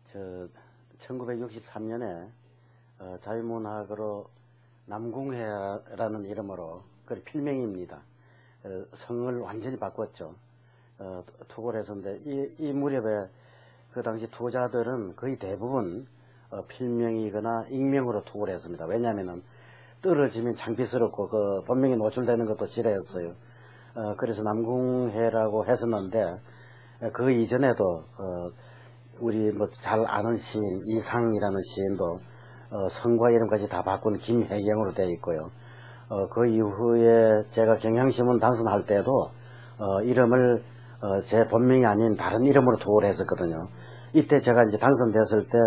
저 1963년에 자유문학으로 남궁해라는 이름으로 그 필명입니다. 성을 완전히 바꿨죠. 투고를 했었는데 이 무렵에 그 당시 투자들은 거의 대부분 필명이거나 익명으로 투고를 했습니다. 왜냐하면 떨어지면 창피스럽고 그 본명이 노출되는 것도 싫어했어요. 그래서 남궁해라고 했었는데 그 이전에도 우리 뭐 잘 아는 시인 이상이라는 시인도 성과 이름까지 다 바꾼 김혜경으로 되어 있고요. 그 이후에 제가 경향신문 당선할 때도 이름을 제 본명이 아닌 다른 이름으로 투고를 했었거든요. 이때 제가 이제 당선됐을 때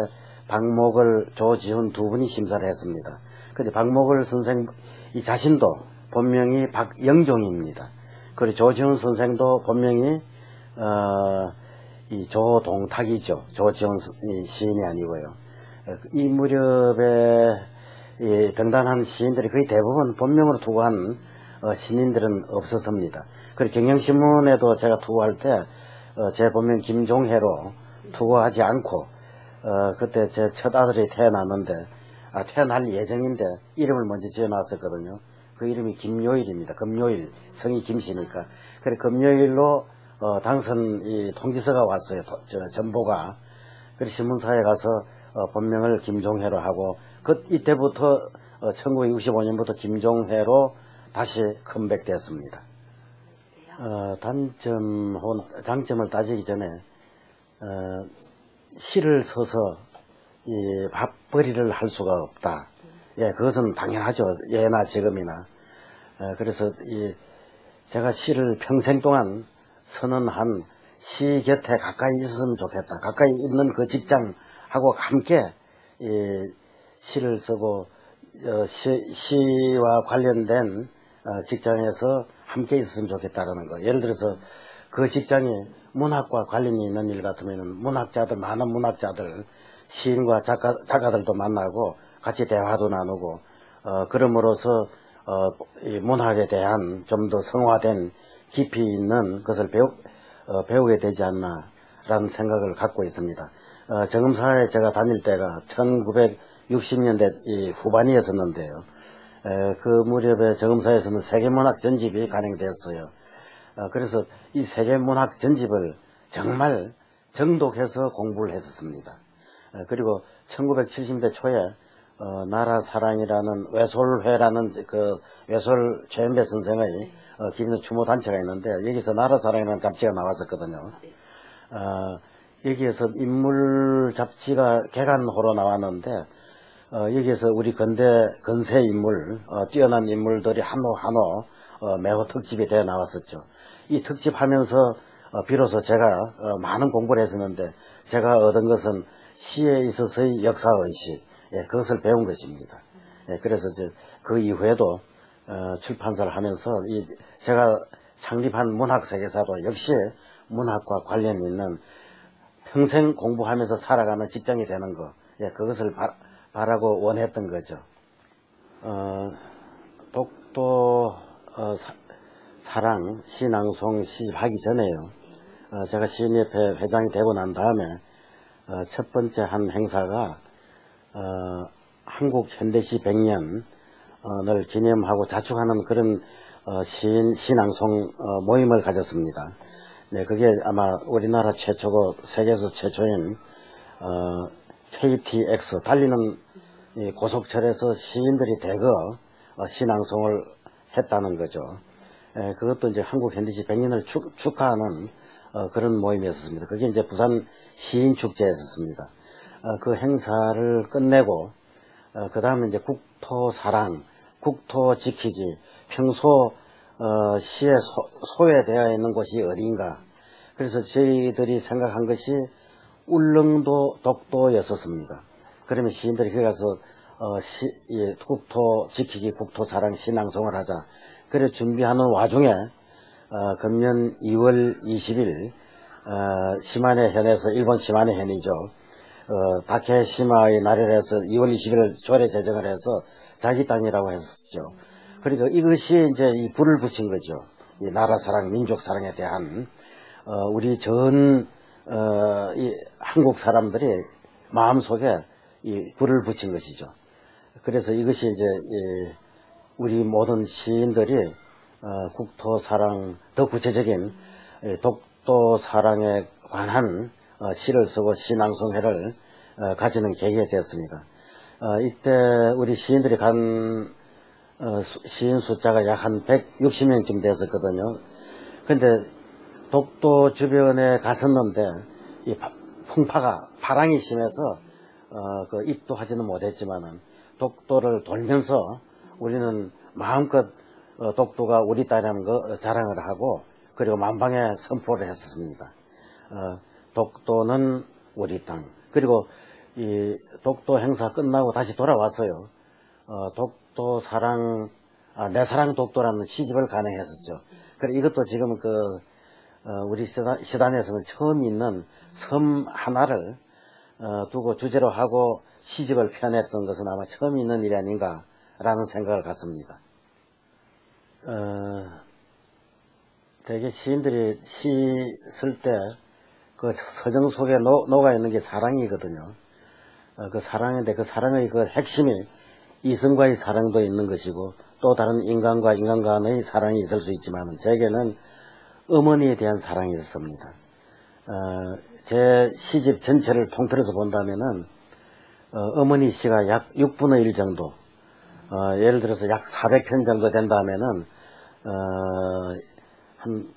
박목을, 조지훈 두 분이 심사를 했습니다. 근데 박목을 선생 이 자신도 본명이 박영종입니다. 그리고 조지훈 선생도 본명이 이 조동탁이죠. 조지훈 시인이 아니고요. 이 무렵에 등단한 시인들이 거의 대부분 본명으로 투고한 신인들은 없었습니다. 그리고 경향신문에도 제가 투고할 때 제 본명 김종혜로 투고하지 않고 그때 제 첫 아들이 태어났는데 태어날 예정인데 이름을 먼저 지어놨었거든요. 그 이름이 김요일입니다. 금요일, 성이 김씨니까. 그래 금요일로 당선 통지서가 왔어요. 전보가. 그래서 신문사에 가서 본명을 김종혜로 하고 이때부터 1965년부터 김종혜로 다시 컴백됐습니다. 단점 혹은 장점을 따지기 전에 시를 써서 밥벌이를 할 수가 없다. 예, 그것은 당연하죠. 예나 지금이나. 그래서 제가 시를 평생 동안 선언한 시 곁에 가까이 있었으면 좋겠다. 가까이 있는 그 직장하고 함께 시를 쓰고 시와 관련된 직장에서 함께 있었으면 좋겠다라는 거. 예를 들어서 그 직장이 문학과 관련이 있는 일 같으면 문학자들, 많은 문학자들, 시인과 작가들도 만나고 같이 대화도 나누고 그럼으로써 이 문학에 대한 좀 더 성화된 깊이 있는 것을 배우게 되지 않나라는 생각을 갖고 있습니다. 정음사에 제가 다닐 때가 1960년대 후반이었었는데요. 그 무렵에 정음사에서는 세계문학 전집이 간행되었어요. 그래서 이 세계문학 전집을 정말 정독해서 공부를 했었습니다. 그리고 1970년대 초에 나라사랑이라는 외솔회라는 그 외솔 최연배 선생의 기빈 추모 단체가 있는데 여기서 나라사랑이라는 잡지가 나왔었거든요. 여기에서 인물 잡지가 개간호로 나왔는데 여기에서 우리 근세 인물, 뛰어난 인물들이 한호 매호 특집이 되어 나왔었죠. 이 특집 하면서 비로소 제가 많은 공부를 했었는데 제가 얻은 것은 시에 있어서의 역사의식, 그것을 배운 것입니다. 그래서 그 이후에도 출판사를 하면서 제가 창립한 문학세계사도 역시 문학과 관련 있는 평생 공부하면서 살아가는 직장이 되는 거, 그것을 바라고 원했던 거죠. 독도 사랑 시낭송 시집하기 전에요. 제가 시인협회 회장이 되고 난 다음에 첫 번째 한 행사가 한국 현대시 100년을 기념하고 자축하는 그런 시낭송 모임을 가졌습니다. 네, 그게 아마 우리나라 최초고 세계에서 최초인 KTX 달리는 고속철에서 시인들이 대거 시낭송을 했다는 거죠. 그것도 이제 한국 현대시 100년을 축하하는 그런 모임이었습니다. 그게 이제 부산 시인축제였습니다. 그 행사를 끝내고 그 다음에 이제 국토사랑, 국토 지키기, 평소 시에 소외되어 있는 곳이 어디인가. 그래서 저희들이 생각한 것이 울릉도, 독도였었습니다. 그러면 시인들이 거기 가서 국토 지키기, 국토사랑 시낭송을 하자. 그래 준비하는 와중에 금년 2월 20일 시마네현에서, 일본 시마네현이죠. 다케시마의 날을 해서 2월 20일 조례 제정을 해서 자기 땅이라고 했었죠. 그러니까 이것이 이제 이 불을 붙인 거죠. 이 나라 사랑, 민족 사랑에 대한 우리 전 이 한국 사람들이 마음속에 이 불을 붙인 것이죠. 그래서 이것이 이제 우리 모든 시인들이 국토 사랑, 더 구체적인 독도 사랑에 관한 시를 쓰고 시낭송회를 가지는 계기가 되었습니다. 이때 우리 시인들이 간 시인 숫자가 약 한 160명쯤 됐었거든요. 근데 독도 주변에 갔었는데 이 풍파가 바람이 심해서 그 입도하지는 못했지만은 독도를 돌면서 우리는 마음껏 독도가 우리 땅이라는 거 자랑을 하고 그리고 만방에 선포를 했었습니다. 독도는 우리 땅. 그리고 이 독도 행사 끝나고 다시 돌아왔어요. 독도 사랑, 내 사랑 독도라는 시집을 간행했었죠. 그래 이것도 지금 우리 시단에서는 처음 있는 섬 하나를 두고 주제로 하고 시집을 펴냈던 것은 아마 처음 있는 일이 아닌가라는 생각을 갖습니다. 대개 시인들이 시 쓸 때 그 서정 속에 녹아 있는 게 사랑이거든요. 그 사랑인데 그 사랑의 그 핵심이 이성과의 사랑도 있는 것이고 또 다른 인간과 인간 간의 사랑이 있을 수 있지만 제게는 어머니에 대한 사랑이 있었습니다. 제 시집 전체를 통틀어서 본다면은 어머니 시가 약 6분의 1 정도, 예를 들어서 약 400편 정도 된다면은 한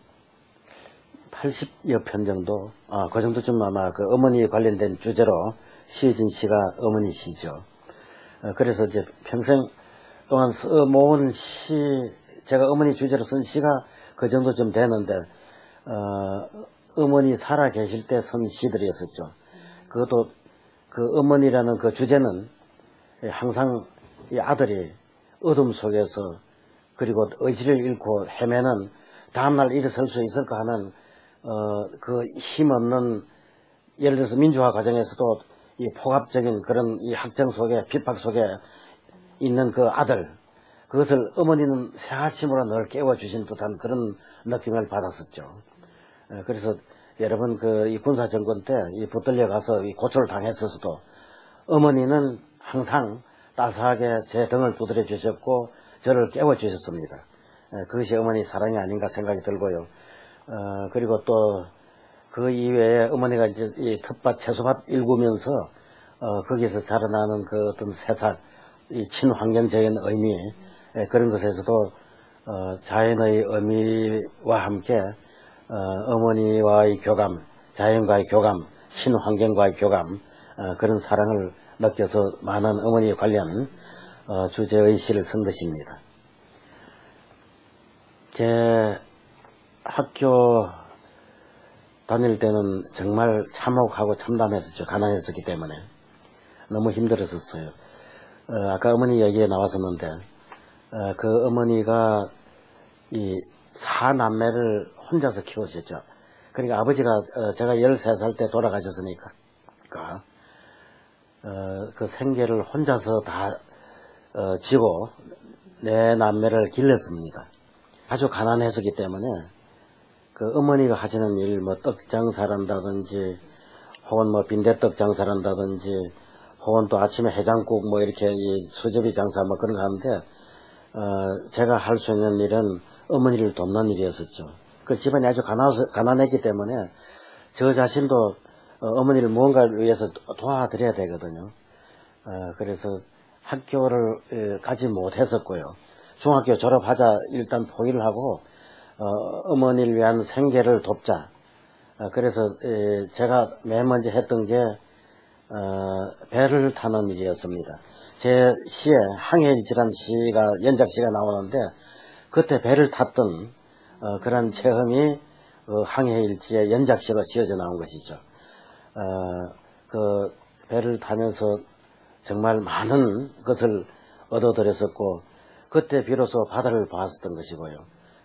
80여 편 정도, 그 정도쯤 아마 그 어머니에 관련된 주제로 시해진 시가 어머니 시죠. 그래서 이제 평생 동안 모은 시, 제가 어머니 주제로 쓴 시가 그 정도쯤 되는데, 어머니 살아 계실 때 쓴 시들이었었죠. 그것도 그 어머니라는 그 주제는 항상 이 아들이 어둠 속에서 그리고 의지를 잃고 헤매는 다음날 일어설 수 있을까 하는 그 힘없는, 예를 들어서 민주화 과정에서도 이 폭압적인 그런 이 학정 속에 핍박 속에 있는 그 아들, 그것을 어머니는 새아침으로 늘 깨워주신 듯한 그런 느낌을 받았었죠. 그래서 여러분 이 군사정권 때 이 붙들려 가서 이 고초를 당했었어도 어머니는 항상 따스하게 제 등을 두드려 주셨고 저를 깨워주셨습니다. 그것이 어머니 사랑이 아닌가 생각이 들고요. 그리고 또 그 이외에 어머니가 이제 이 텃밭, 채소밭 일구면서 거기서 자라나는 그 어떤 새살, 이 친환경적인 의미, 그런 것에서도 자연의 의미와 함께 어머니와의 교감, 자연과의 교감, 친환경과의 교감, 그런 사랑을 느껴서 많은 어머니에 관련 주제의 시를 쓴 것입니다. 제 학교 다닐 때는 정말 참혹하고 참담했었죠. 가난했었기 때문에 너무 힘들었었어요. 아까 어머니 얘기에 나왔었는데 그 어머니가 이 4남매를 혼자서 키우셨죠. 그러니까 아버지가 제가 13살 때 돌아가셨으니까 그 생계를 혼자서 다 지고 네 남매를 길렀습니다. 아주 가난했었기 때문에 그 어머니가 하시는 일, 뭐 떡 장사를 한다든지 혹은 뭐 빈대떡 장사를 한다든지 혹은 또 아침에 해장국 뭐 이렇게 이 수제비 장사 뭐 그런 거 하는데 제가 할 수 있는 일은 어머니를 돕는 일이었었죠. 그 집안이 아주 가난했기 때문에 저 자신도 어머니를 무언가를 위해서 도와드려야 되거든요. 그래서 학교를 가지 못했었고요. 중학교 졸업하자 일단 포기를 하고 어머니를 위한 생계를 돕자. 그래서 제가 맨 먼저 했던 게 배를 타는 일이었습니다. 제 시에 항해일지라는 시가 연작시가 나오는데 그때 배를 탔던 그런 체험이 항해일지의 연작시로 지어져 나온 것이죠. 그 배를 타면서 정말 많은 것을 얻어들였었고 그때 비로소 바다를 보았었던 것이고요.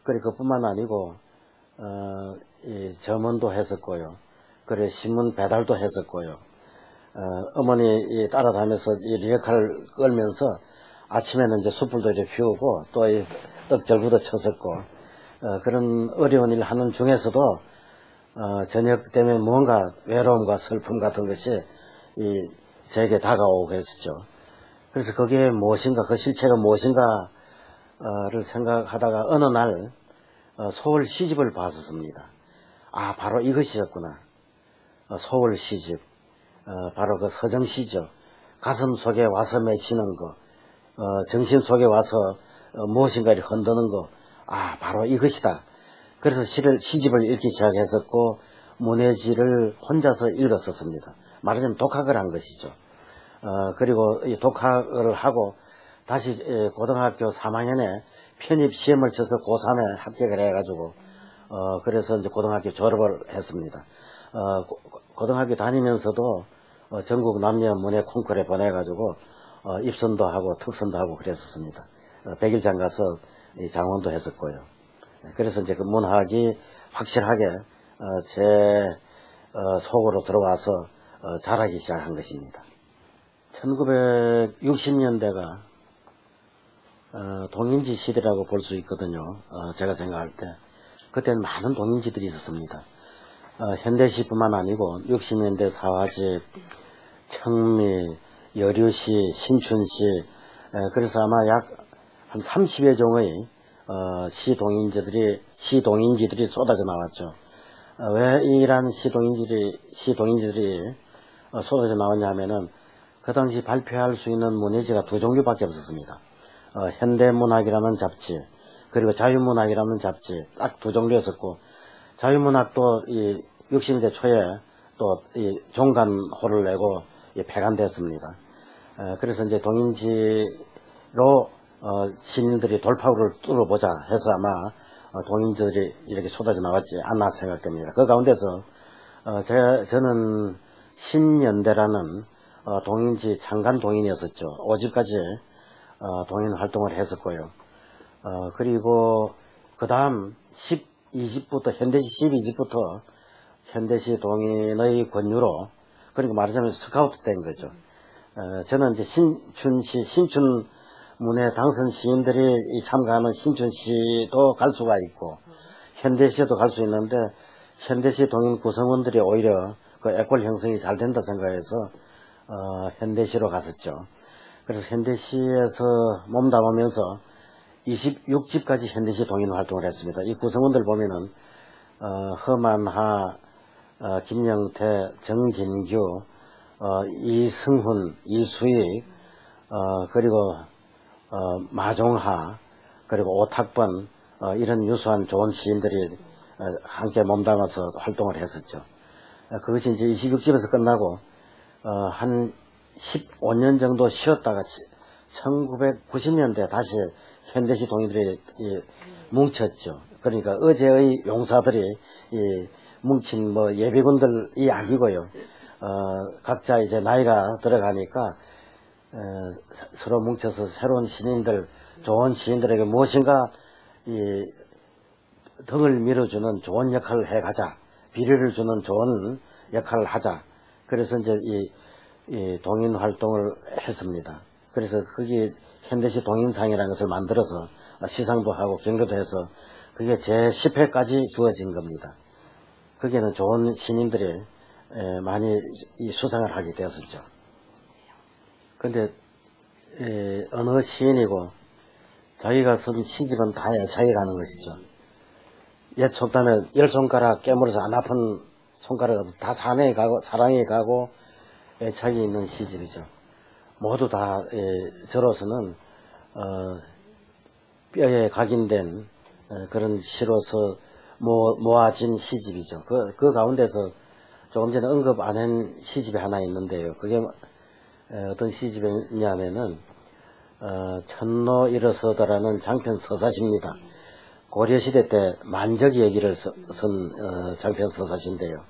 그리고 그뿐만 아니고 이 점원도 했었고요. 그래 신문 배달도 했었고요. 어머니 따라다니면서 이 리어카를 끌면서 아침에는 이제 숯불도 이렇게 피우고 또 이 떡절구도 쳤었고 그런 어려운 일 하는 중에서도 저녁 되면 뭔가 외로움과 슬픔 같은 것이 저에게 다가오게 했었죠. 그래서 그게 무엇인가, 그 실체가 무엇인가를 생각하다가 어느 날 서울 시집을 봤었습니다. 아, 바로 이것이었구나. 서울 시집, 바로 그 서정시죠. 가슴 속에 와서 맺히는 거, 정신 속에 와서 무엇인가를 흔드는 거, 아, 바로 이것이다. 그래서 시집을 읽기 시작했었고, 문해지를 혼자서 읽었었습니다. 말하자면 독학을 한 것이죠. 그리고 이 독학을 하고 다시 고등학교 3학년에 편입 시험을 쳐서 고3에 합격을 해가지고 그래서 이제 고등학교 졸업을 했습니다. 고등학교 다니면서도 전국 남녀 문해 콩쿠르에 보내가지고 입선도 하고 특선도 하고 그랬었습니다. 백일장 가서 장원도 했었고요. 그래서 이제 그 문학이 확실하게 제 속으로 들어와서 자라기 시작한 것입니다. 1960년대가 동인지 시대라고 볼 수 있거든요. 제가 생각할 때 그때는 많은 동인지들이 있었습니다. 현대시뿐만 아니고 60년대 사화집, 청미, 여류시, 신춘시, 그래서 아마 약 한 30여 종의 시동인지들이 쏟아져 나왔죠. 왜 이러한 시동인지들이 쏟아져 나왔냐 하면은 그 당시 발표할 수 있는 문예지가 두 종류밖에 없었습니다. 현대문학이라는 잡지, 그리고 자유문학이라는 잡지, 딱 두 종류였었고, 자유문학도 이 60년대 초에 또 이 종간호를 내고 폐간됐습니다. 그래서 이제 동인지로 시민들이 돌파구를 뚫어보자 해서 아마 동인지들이 이렇게 쏟아져 나왔지 않나 생각됩니다. 그 가운데서 저는 신연대라는 동인지 창간 동인이었었죠. 5집까지 동인 활동을 했었고요. 그리고 그 다음 12집부터 현대시 12집부터 현대시 동인의 권유로, 그러니까 말하자면 스카우트 된 거죠. 저는 이제 신춘 문예 당선 시인들이 참가하는 신춘시도 갈 수가 있고 현대시에도 갈 수 있는데, 현대시 동인 구성원들이 오히려 그 에콜 형성이 잘 된다 생각해서 현대시로 갔었죠. 그래서 현대시에서 몸담으면서 26집까지 현대시 동인 활동을 했습니다. 이 구성원들 보면은 허만하, 김영태, 정진규, 이승훈, 이수익, 그리고 마종하, 그리고 오탁번, 이런 유수한 좋은 시인들이 함께 몸담아서 활동을 했었죠. 그것이 이제 26집에서 끝나고 한 15년 정도 쉬었다가 1990년대 다시 현대시 동인들이 뭉쳤죠. 그러니까 어제의 용사들이 뭉친 예비군들이 아니고요. 각자 이제 나이가 들어가니까 서로 뭉쳐서 새로운 시인들, 좋은 시인들에게 무엇인가 등을 밀어주는 좋은 역할을 해가자, 비례를 주는 좋은 역할을 하자. 그래서 이제 이 동인 활동을 했습니다. 그래서 거기 현대시 동인상이라는 것을 만들어서 시상도 하고 경례도 해서 그게 제 10회까지 주어진 겁니다. 거기에는 좋은 신인들이 많이 수상을 하게 되었었죠. 근데 어느 시인이고 자기가 쓴 시집은 다 애착이 가는 것이죠. 옛 속담에 10손가락 깨물어서 안 아픈 손가락은 다 사랑에 가고 애착이 있는 시집이죠. 모두 다 저로서는 뼈에 각인된 그런 시로서 모아진 시집이죠. 그 가운데서 조금 전에 언급 안 한 시집이 하나 있는데요. 그게 어떤 시집이냐면은 천로 일어서다라는 장편 서사시입니다. 고려시대 때 만적 얘기를 쓴 장편 서사시인데요.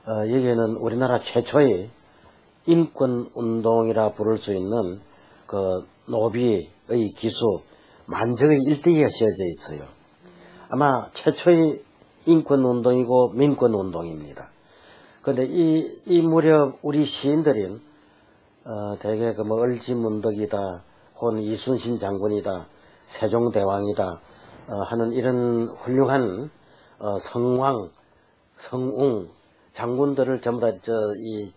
여기에는 우리나라 최초의 인권운동이라 부를 수 있는 그 노비의 기수 만적의 일대기가 씌어져 있어요. 아마 최초의 인권운동이고 민권운동입니다. 그런데 이 무렵 우리 시인들은 대개 그 을지문덕이다, 혹은 이순신 장군이다, 세종대왕이다 하는 이런 훌륭한 성왕, 성웅 장군들을 전부 다 이